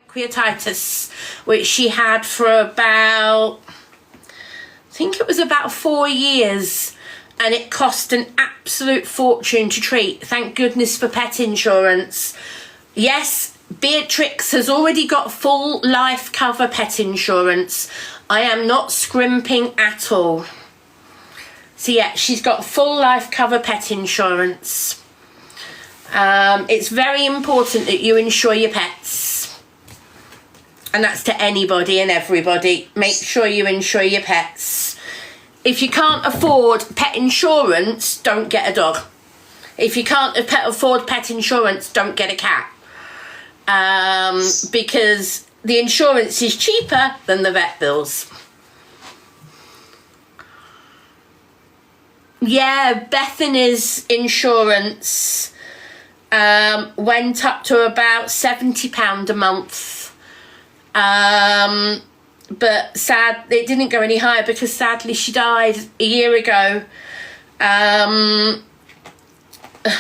pancreatitis, which she had for about, I think it was about 4 years, and it cost an absolute fortune to treat. Thank goodness for pet insurance. Yes, Beatrix has already got full life cover pet insurance. I am not scrimping at all. So yeah, she's got full life cover pet insurance. It's very important that you insure your pets. And that's to anybody and everybody. Make sure you insure your pets. If you can't afford pet insurance, don't get a dog. If you can't afford pet insurance, don't get a cat. Because the insurance is cheaper than the vet bills. Yeah, Bethany's insurance went up to about £70 a month. But it didn't go any higher because sadly she died a year ago. I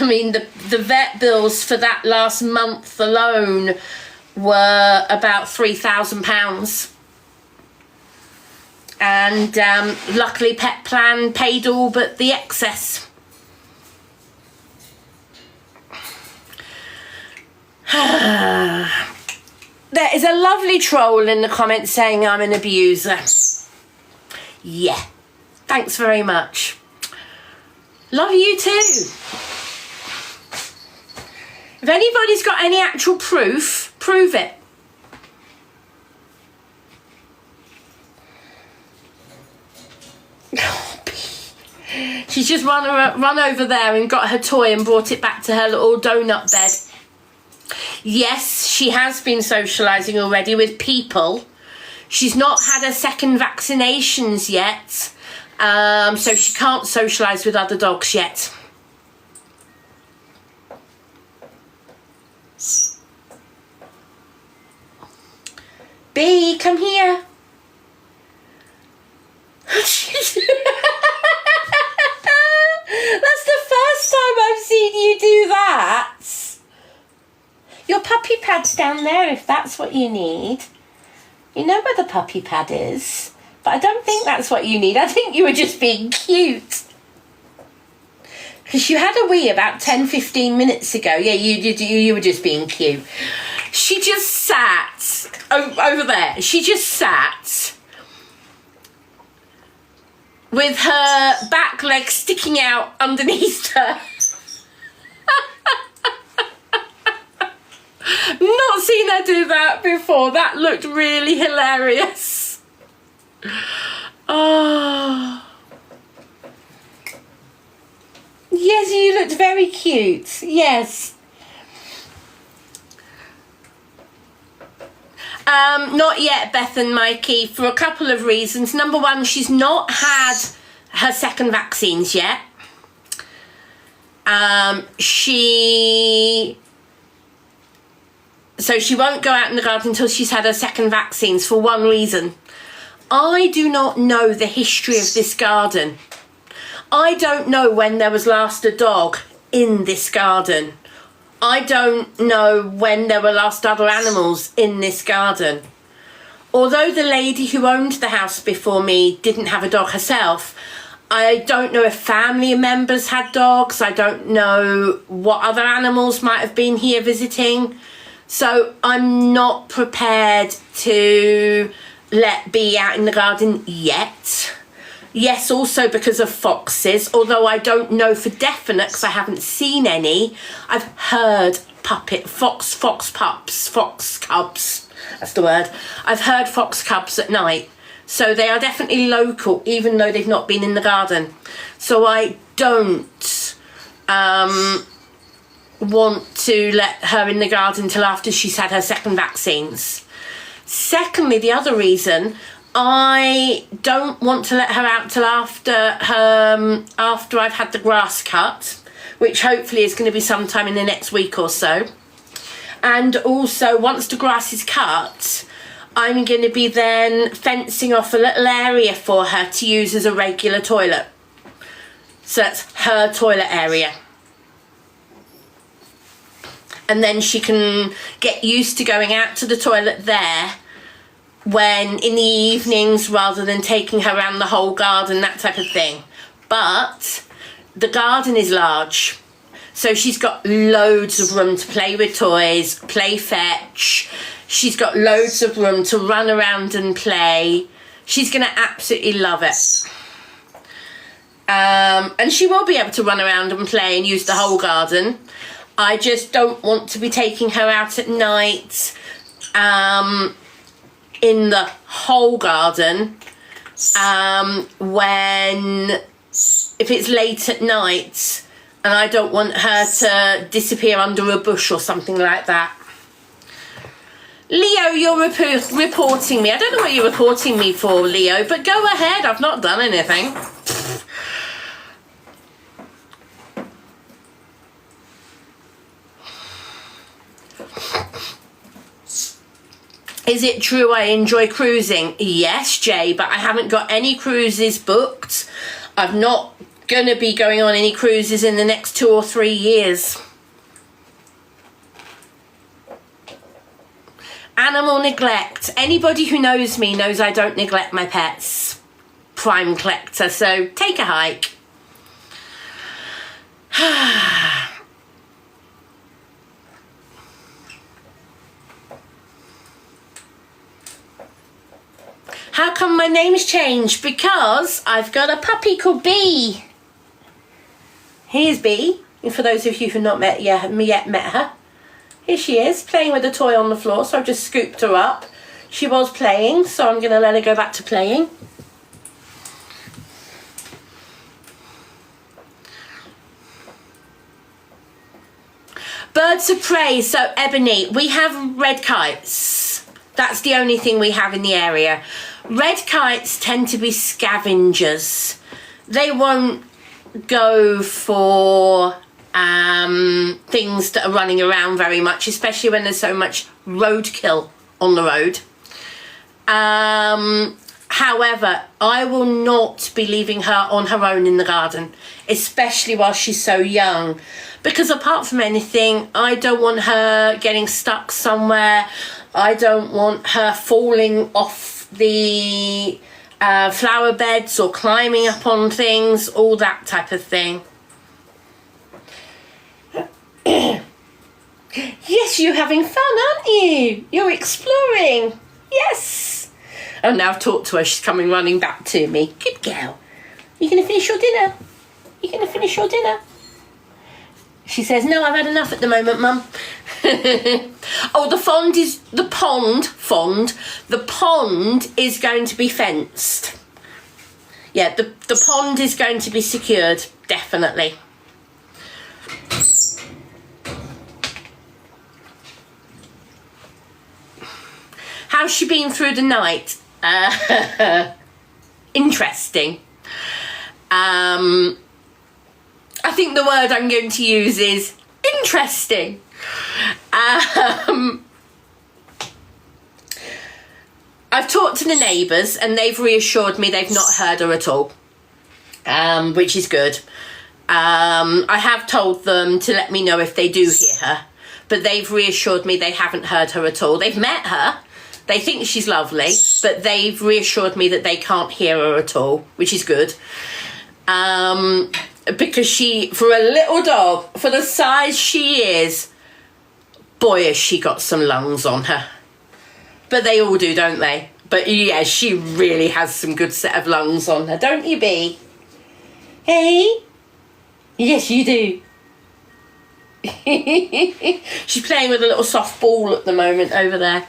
mean, the vet bills for that last month alone were about £3,000. And luckily Pet Plan paid all but the excess. There is a lovely troll in the comments saying I'm an abuser. Yeah, thanks very much. Love you too. If anybody's got any actual proof, prove it. She's just run over there and got her toy and brought it back to her little donut bed. Yes, she has been socialising already with people. She's not had her second vaccinations yet, so she can't socialise with other dogs yet. B, come here. That's the first time I've seen you do that. Your puppy pad's down there if that's what you need. You know where the puppy pad is. But I don't think that's what you need. I think you were just being cute. Because you had a wee about 10-15 minutes ago. Yeah, you were just being cute. She just sat over there. She just sat with her back leg sticking out underneath her. Not seen her do that before. That looked really hilarious. Oh. Yes, you looked very cute. Yes. Not yet, Beth and Mikey, for a couple of reasons. Number one, she's not had her second vaccines yet. So she won't go out in the garden until she's had her second vaccines for one reason. I do not know the history of this garden. I don't know when there was last a dog in this garden. I don't know when there were last other animals in this garden. Although the lady who owned the house before me didn't have a dog herself, I don't know if family members had dogs. I don't know what other animals might have been here visiting. So I'm not prepared to let Bee out in the garden yet. Yes, also because of foxes, although I don't know for definite because I haven't seen any. I've heard fox cubs, that's the word. I've heard fox cubs at night. So they are definitely local, even though they've not been in the garden. So I don't want to let her in the garden until after she's had her second vaccines. Secondly, the other reason, I don't want to let her out till after I've had the grass cut, which hopefully is going to be sometime in the next week or so. And also, once the grass is cut, I'm going to be then fencing off a little area for her to use as a regular toilet. So that's her toilet area. and then she can get used to going out to the toilet there when in the evenings, rather than taking her around the whole garden, that type of thing. But the garden is large, so she's got loads of room to play with toys, play fetch. She's got loads of room to run around and play. She's going to absolutely love it. And she will be able to run around and play and use the whole garden. I just don't want to be taking her out at night in the whole garden if it's late at night and I don't want her to disappear under a bush or something like that. Leo, you're reporting me. I don't know what you're reporting me for, Leo, but go ahead. I've not done anything. Is it true I enjoy cruising? Yes, Jay, but I haven't got any cruises booked. I'm not going to be going on any cruises in the next 2 or 3 years. Animal neglect. Anybody who knows me knows I don't neglect my pets. Prime collector, so take a hike. How come my name's changed? Because I've got a puppy called Bee. Here's Bee. And for those of you who've not met her. Here she is, playing with a toy on the floor, so I've just scooped her up. She was playing, so I'm going to let her go back to playing. Birds of prey. So, Ebony, we have red kites. That's the only thing we have in the area. Red kites tend to be scavengers. They won't go for things that are running around very much, especially when there's so much roadkill on the road. However, I will not be leaving her on her own in the garden, especially while she's so young, because apart from anything, I don't want her getting stuck somewhere. I don't want her falling off the flower beds or climbing up on things, all that type of thing. Yes, you're having fun, aren't you? You're exploring. Yes. Oh, now I've talked to her. She's coming running back to me. Good girl. You going to finish your dinner? You going to finish your dinner? She says, no, I've had enough at the moment, Mum. Oh, the pond is going to be fenced. Yeah, the pond is going to be secured, definitely. How's she been through the night? Interesting. I think the word I'm going to use is interesting. I've talked to the neighbours and they've reassured me they've not heard her at all, which is good. I have told them to let me know if they do hear her, but they've reassured me they haven't heard her at all. They've met her. They think she's lovely, but they've reassured me that they can't hear her at all, which is good. Because she, for a little dog, for the size she is, boy, has she got some lungs on her. But they all do, don't they? But yeah, she really has some good set of lungs on her, don't you, Bee? Hey? Yes, you do. She's playing with a little soft ball at the moment over there.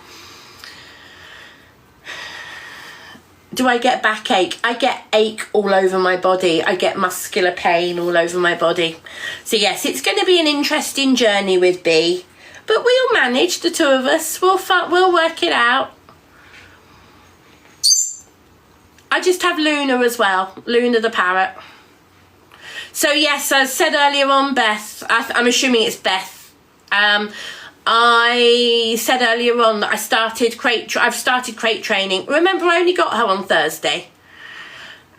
Do I get backache? I get ache all over my body. I get muscular pain all over my body. So yes, it's going to be an interesting journey with Bee. But we'll manage, the two of us. We'll work it out. I just have Luna as well. Luna the parrot. So yes, as I said earlier on, Beth. I'm assuming it's Beth. I said earlier on that I've started crate training. Remember, I only got her on Thursday.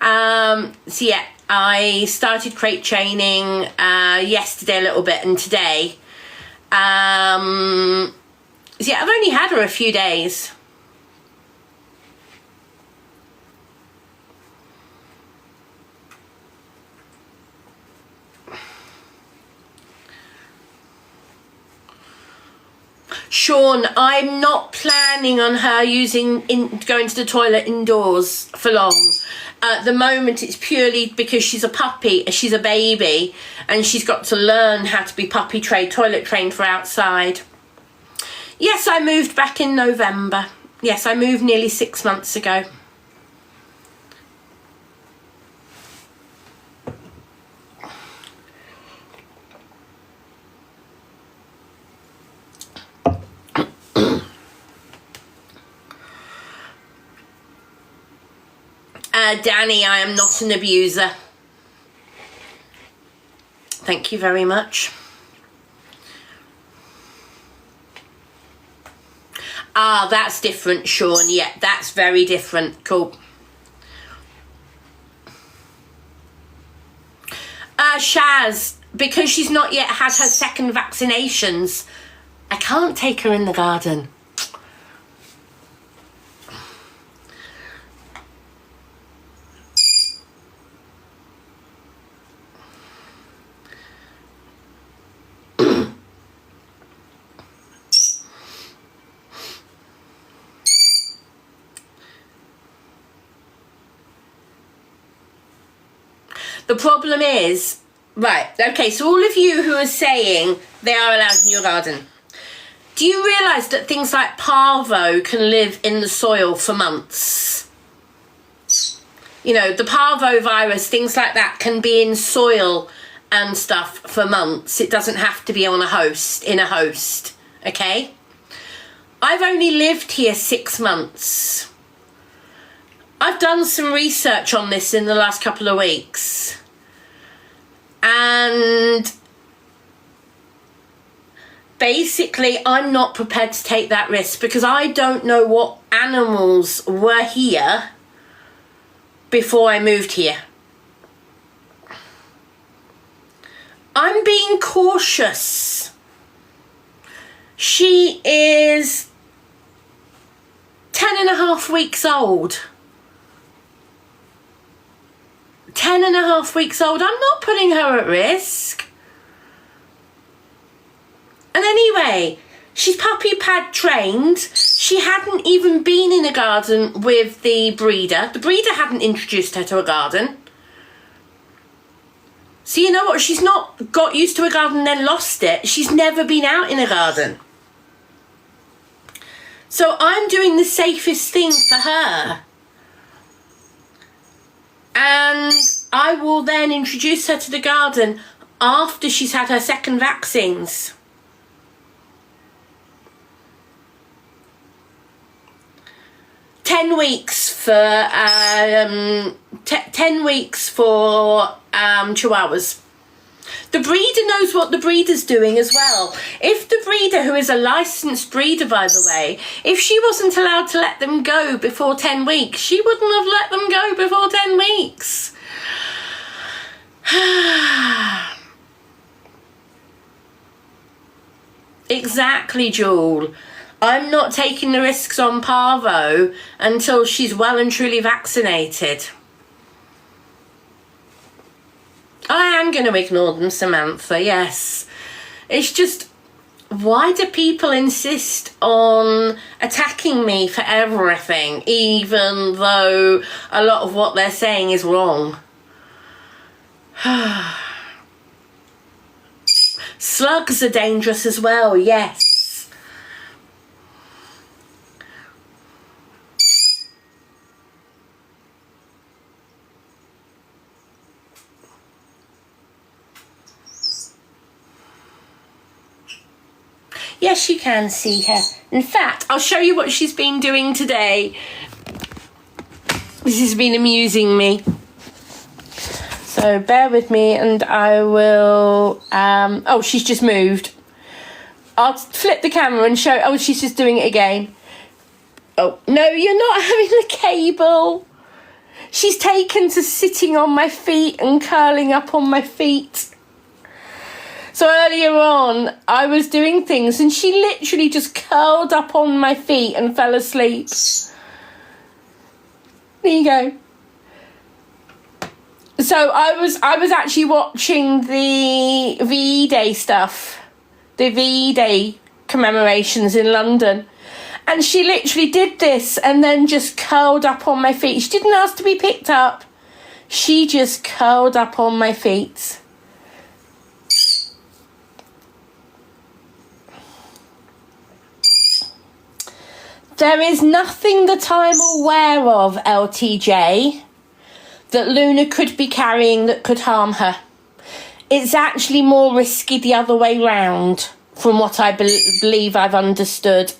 So yeah, I started crate training yesterday a little bit and today. Yeah, I've only had her a few days. Sean, I'm not planning on her going to the toilet indoors for long. At the moment, it's purely because she's a puppy, she's a baby, and she's got to learn how to be puppy trained, toilet trained for outside. Yes, I moved back in November. Yes, I moved nearly 6 months ago. Danny, I am not an abuser. Thank you very much. Ah, that's different, Sean. Yeah, that's very different. Cool. Shaz, because she's not yet had her second vaccinations, I can't take her in the garden. The problem is, right, okay, so all of you who are saying they are allowed in your garden, do you realise that things like parvo can live in the soil for months? You know, the parvo virus, things like that can be in soil and stuff for months. It doesn't have to be on a host, okay? I've only lived here 6 months. I've done some research on this in the last couple of weeks. And basically, I'm not prepared to take that risk because I don't know what animals were here before I moved here. I'm being cautious. She is 10.5 weeks old. 10.5 weeks old. I'm not putting her at risk. And anyway, she's puppy pad trained. She hadn't even been in a garden with the breeder. The breeder hadn't introduced her to a garden. So you know what? She's not got used to a garden and then lost it. She's never been out in a garden. So I'm doing the safest thing for her. And I will then introduce her to the garden after she's had her second vaccines. Ten weeks for 10 weeks for Chihuahuas. The breeder knows what the breeder's doing as well. If the breeder, who is a licensed breeder by the way, if she wasn't allowed to let them go before 10 weeks, she wouldn't have let them go before 10 weeks. Exactly, Jewel. I'm not taking the risks on Parvo until she's well and truly vaccinated. I am going to ignore them, Samantha, yes. It's just, why do people insist on attacking me for everything, even though a lot of what they're saying is wrong? Slugs are dangerous as well, yes. Yes, you can see her. In fact, I'll show you what she's been doing today. This has been amusing me. So bear with me and I will... oh, she's just moved. I'll flip the camera and show... Oh, she's just doing it again. Oh, no, you're not having the cable. She's taken to sitting on my feet and curling up on my feet. So earlier on, I was doing things and she literally just curled up on my feet and fell asleep. There you go. So I was actually watching the VE Day stuff, the VE Day commemorations in London. And she literally did this and then just curled up on my feet. She didn't ask to be picked up. She just curled up on my feet. There is nothing that I'm aware of, LTJ, that Luna could be carrying that could harm her. It's actually more risky the other way round, from what I believe I've understood.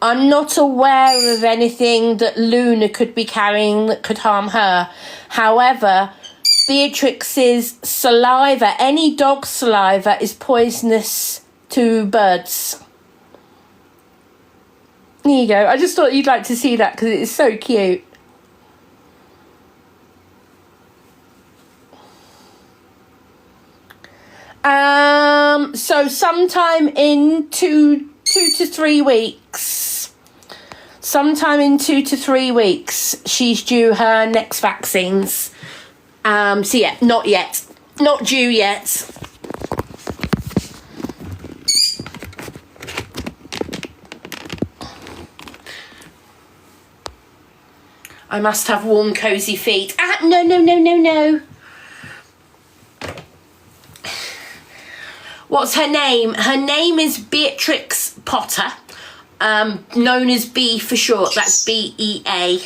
I'm not aware of anything that Luna could be carrying that could harm her. However, Beatrix's saliva, any dog saliva, is poisonous to birds. There you go. I just thought you'd like to see that because it is so cute. So sometime in 2 to 3 weeks. Sometime in 2 to 3 weeks, she's due her next vaccines. So yeah, not yet. Not due yet. I must have warm, cosy feet. No. What's her name? Her name is Beatrix Potter, known as B for short. That's BEA.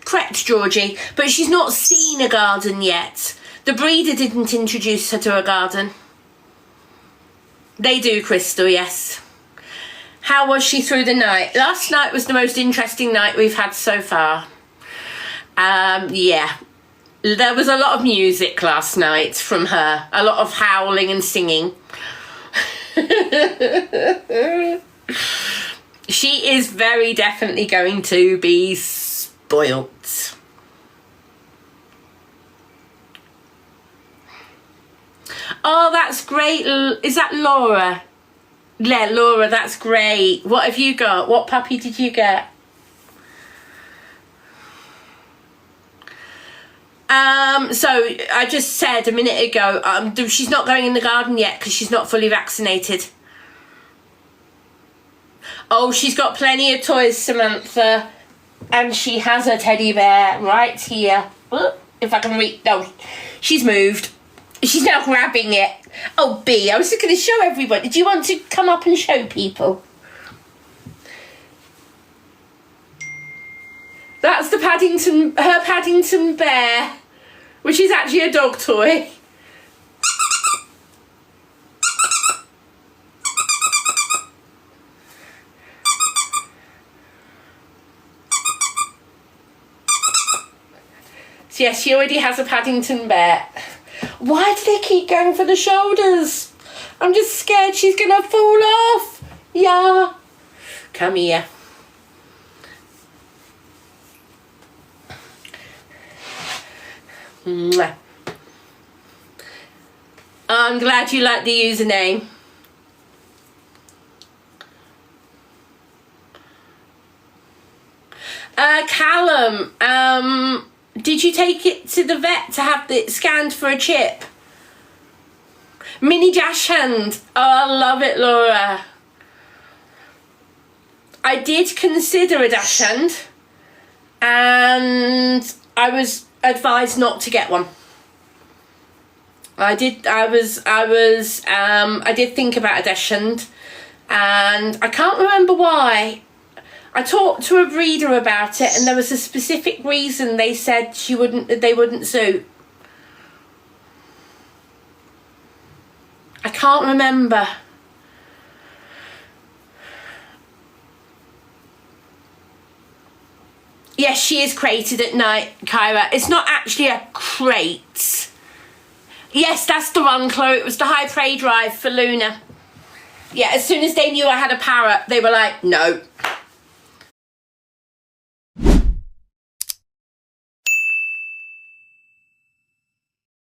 Correct, Georgie. But she's not seen a garden yet. The breeder didn't introduce her to a garden. They do, Crystal, yes. How was she through the night? Last night was the most interesting night we've had so far. Yeah. There was a lot of music last night from her. A lot of howling and singing. She is very definitely going to be spoilt. Oh, that's great. Is that Laura? Yeah, Laura, that's great. What have you got? What puppy did you get? So I just said a minute ago, she's not going in the garden yet because she's not fully vaccinated. Oh, she's got plenty of toys, Samantha. And she has a teddy bear right here. If I can reach... No, she's moved. She's now grabbing it. Oh, B, I was just going to show everybody. Do you want to come up and show people? That's the her Paddington bear, which is actually a dog toy. So yes, she already has a Paddington bear. Why do they keep going for the shoulders? I'm just scared she's gonna fall off. Yeah. Come here. Mwah. I'm glad you like the username. Callum, did you take it to the vet to have it scanned for a chip? Mini dash hand. Oh, I love it, Laura. I did consider a dash hand and I was advised not to get one. I did think about a dash hand and I can't remember why. I talked to a breeder about it and there was a specific reason they said they wouldn't suit. I can't remember. Yes, she is crated at night, Kyra. It's not actually a crate. Yes, that's the one, Chloe. It was the high prey drive for Luna. Yeah, as soon as they knew I had a parrot, they were like, no.